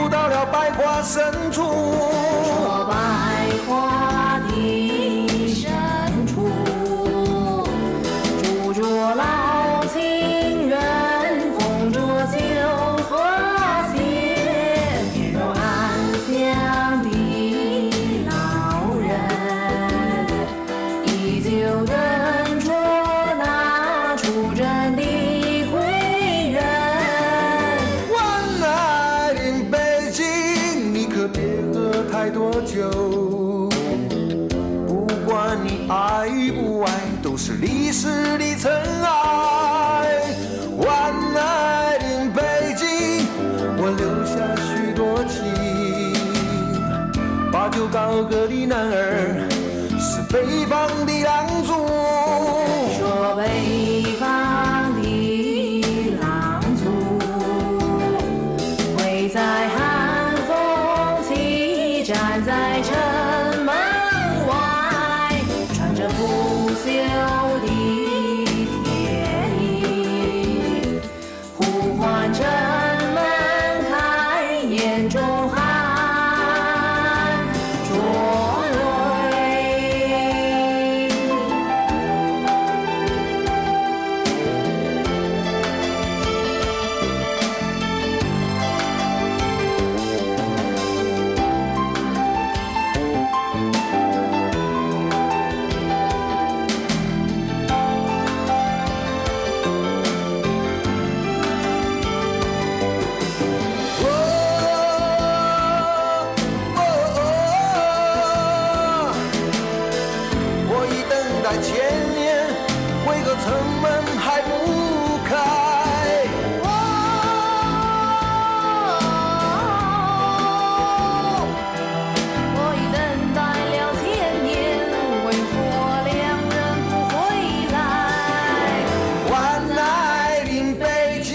到了百花深处。说百花的深处，住着老情人，风着酒和血，面容安详的老人，依旧等着那出征的归人。晚来临北京，你可别喝太多酒，不管你爱不爱，都是历史的尘埃。晚来临北京，我留下许多情，把酒高歌的男儿是北方的狼族。说北方的狼族，会在寒风起，站在城门外，穿着腐朽的铁衣，呼唤城门开，眼中含着泪。我已等待千年，为何城门还不开？我已等待了千年，为何两人不回来？晚来临北京，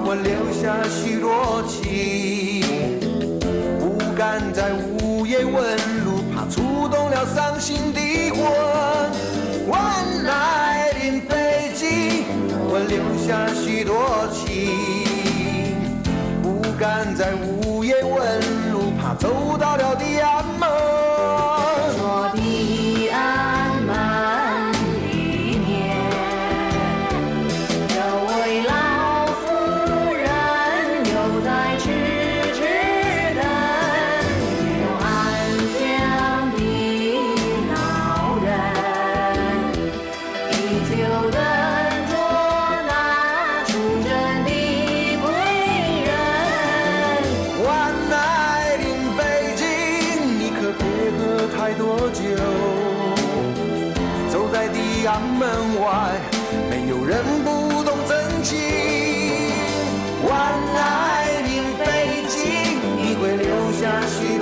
我留下许多情，不敢在午夜问路，怕触动了伤心的魂。晚来临北京，我留下许多情，不敢在午夜问路，怕走到了地安门。说地安门里面有位老妇人，又在痴痴等，面容安详的老人，依旧等着那出征的归人。晚来临北京，你可别喝太多酒，走在地安门外，没有人不懂真情。晚来临北京，你会留下许多